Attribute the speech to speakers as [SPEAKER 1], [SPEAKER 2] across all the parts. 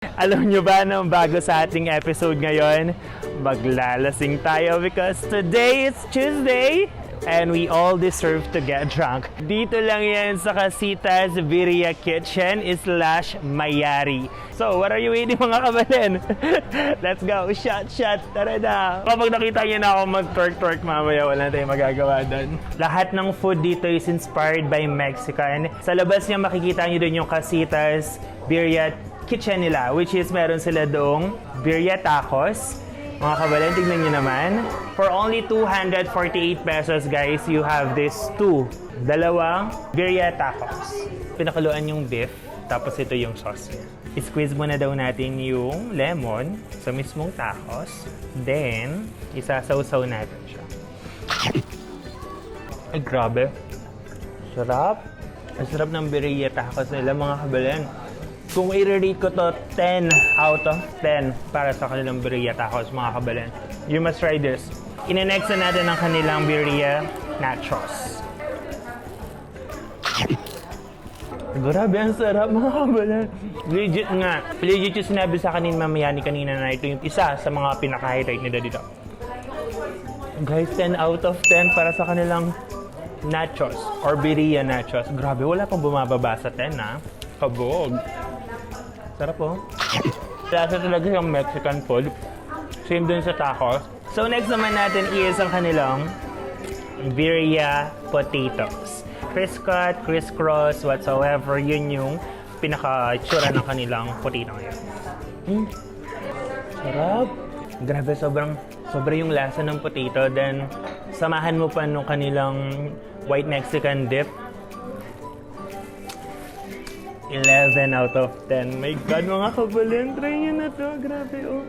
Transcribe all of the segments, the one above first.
[SPEAKER 1] Alam nyo ba nang bago sa ating episode ngayon, maglalasing tayo because today is Tuesday and we all deserve to get drunk. Dito lang yan sa Casitas Birria Kitchen / Mayari. So, what are you waiting mga kabalen? Let's go! Shot! Tara na! Kapag nakita niyo na ako mag-twerk mamaya, wala na tayong magagawa doon. Lahat ng food dito is inspired by Mexican. Sa labas niya makikita niyo doon yung Casitas Birria Kitchen nila, which is meron sila doong birria tacos. Mga kabalen, tignan nyo naman. For only 248 pesos, guys, you have this dalawang birria tacos. Pinakuluan yung beef, tapos ito yung sauce niya. I-squeeze muna daw natin yung lemon sa mismong tacos. Then, isasawsaw natin siya. Ay, grabe. Sarap. Ang sarap ng birria tacos nila, mga kabalen. Kung i-rate ko to 10 out of 10 para sa kanilang birria tacos, mga kabalen, you must try this. Ine-next na natin ang kanilang birria nachos. Grabe, ang sarap, mga kabalen. Legit nga. Legit yung sinabi sa akin ni Mama Yani kanina na ito yung isa sa mga pinaka-highlight nila dito. Guys, 10 out of 10 para sa kanilang nachos or birria nachos. Grabe, wala pang bumababa sa 10, ha? Kabog. Sarap po. Lasa talaga yung Mexican food. Same dun sa tacos. So next naman natin is ang kanilang birria potatoes. Criss-cut, criss-cross, whatsoever. Yun yung pinaka-itsura ng kanilang potato ngayon. Sarap. Grabe, sobra yung lasa ng potato. Then, samahan mo pa nung kanilang white Mexican dip. 11 out of 10. My God, mga kabalen, try nyo na to. Grabe, oh.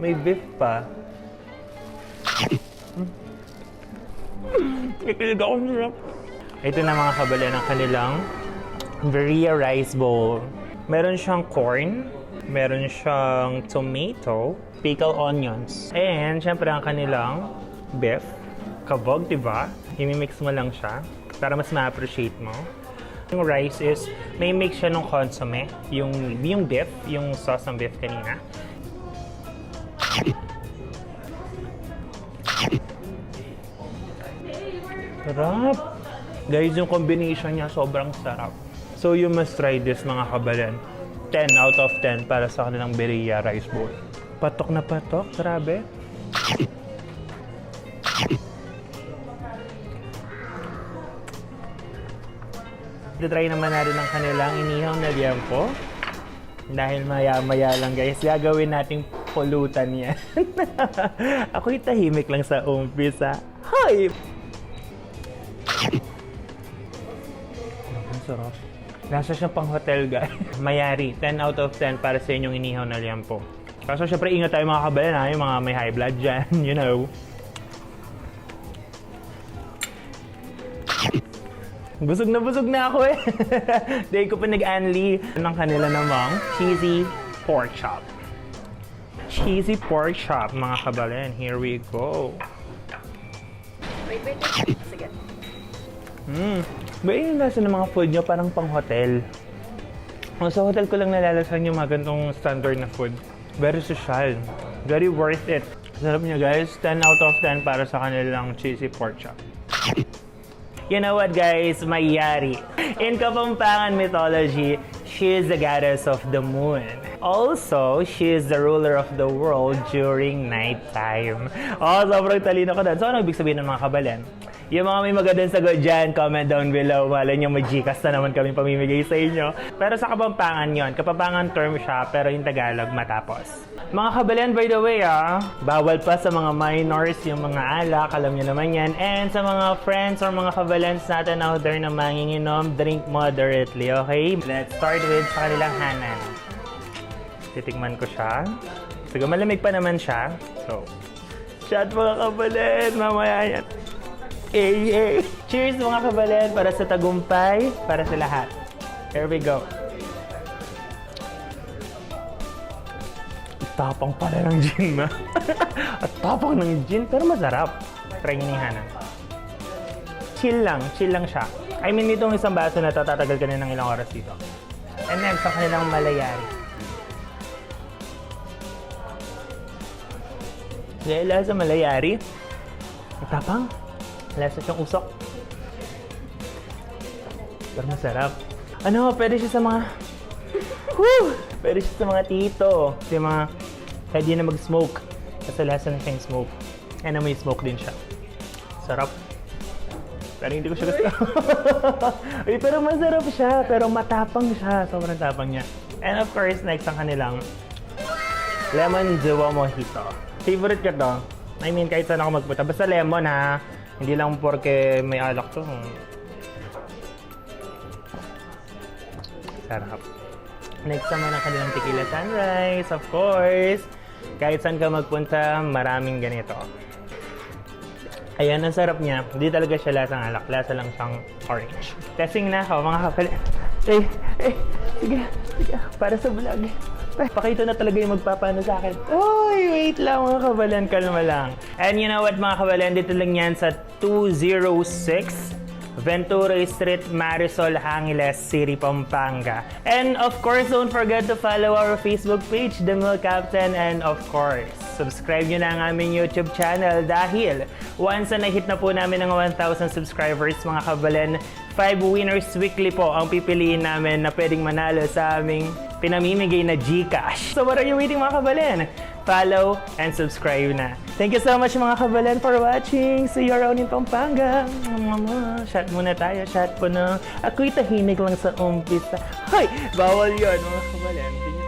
[SPEAKER 1] May beef pa. Ikilig ako sarap. Ito na mga kabalen ang kanilang birria rice bowl. Meron siyang corn, meron siyang tomato, pickled onions, and syempre ang kanilang beef. Kabog, diba? I-mix mo lang siya para mas ma-appreciate mo. Yung rice is, may mix siya ng consomme, yung beef, yung sauce ng beef kanina. Sarap! Guys, yung combination niya sobrang sarap. So you must try this, mga kabalen. 10 out of 10 para sa kanilang birria rice bowl. Patok na patok, grabe. Try naman natin ang kanilang inihaw na liempo. Dahil maya-maya lang, guys, gagawin nating pulutan yan. Ako'y tahimik lang sa umpisa. Hoy! Ang sarap. Nasa siyang pang hotel, guys. Mayari, 10 out of 10 para sa inyong inihaw na liempo. Kaso syempre, ingat tayo mga kabayan, ha? Yung mga may high blood dyan, you know. Busog na ako eh. Dahil ko pa nag-anli ng kanila namang cheesy pork chop. Cheesy pork chop, mga kabalen. Here we go.
[SPEAKER 2] Wait. Sige.
[SPEAKER 1] Ba yung lasa ng mga food nyo parang pang hotel. Sa hotel ko lang nalalasan yung mga ganitong standard na food. Very social. Very worth it. Sarap niya, guys. 10 out of 10 para sa kanilang cheesy pork chop. You know what, guys? Mayari. In Kapampangan mythology, she is the goddess of the moon. Also, she is the ruler of the world during nighttime. Oh, sobrang talino ko doon. So, ano ibig sabihin ng mga kabalen? Yung mga may magandang sagot dyan, comment down below. Malay nyo, mag-Gcash na naman kami pamimigay sa inyo. Pero sa Kapampangan yon, Kapampangan term siya, pero yung Tagalog matapos. Mga kabalen, by the way, bawal pa sa mga minors yung mga alak, alam nyo naman yan. And sa mga friends or mga kabalens natin out there na manginginom, drink moderately, okay? Let's start with sa kanilang hanan. Titikman ko siya. Sige, malamig pa naman siya. So, shot mga kabalen, mamaya yan. Hey. Cheers mga kabalen para sa tagumpay, para sa lahat. Here we go. Tapang pala ng gin na. At tapang ng gin, pero masarap. Try nyo ni Hana. Chill lang siya. I mean, itong isang baso na to, tatagal ka na ng ilang oras dito. And next, sa kanilang malayari. Dahil lasa malayari. Matapang. Lasa siyang usok. Pero masarap. Ano, pwede siya sa mga... Woo! Pwede siya sa mga tito. Kasi mga pwede na mag-smoke. Kasi lasa na siyang smoke. Kaya may smoke din siya. Sarap. Pero hindi ko siya gusto. Uy, pero masarap siya. Pero matapang siya. Sobrang tapang niya. And of course, next ang kanilang Lemon Jowa Mojito. Favorite ko to. I mean, kahit saan ako magpunta. Basta lemon ha. Hindi lang porke may alak to. Sarap. Next naman ang kanilang Tequila Sunrise, of course. Kahit saan ka magpunta, maraming ganito. Ayan, ang sarap niya. Hindi talaga siya lasang alak. Lasa lang siyang orange. Testing na ako, mga kapal. Sige. Para sa vlog. Pakita na talaga yung magpapano sa akin. Uy, wait lang mga kabalan. Kalma lang. And you know what mga kabalan? Dito lang yan sa 206 Ventura Street, Marisol, Angeles City, Pampanga. And of course, don't forget to follow our Facebook page, The Milk Captain. And of course, subscribe nyo na ang aming YouTube channel dahil once na nahit na po namin ng 1,000 subscribers, mga kabalan, 5 winners weekly po ang pipiliin namin na pwedeng manalo sa aming pinamimigay na GCash. So what are you waiting mga kabalan? Follow and subscribe na. Thank you so much mga kabalan for watching. See you around in Pampanga. Shot muna tayo. Shot po na. Ako'y tahimik lang sa umpisa. Hoy! Bawal yun mga kabalan.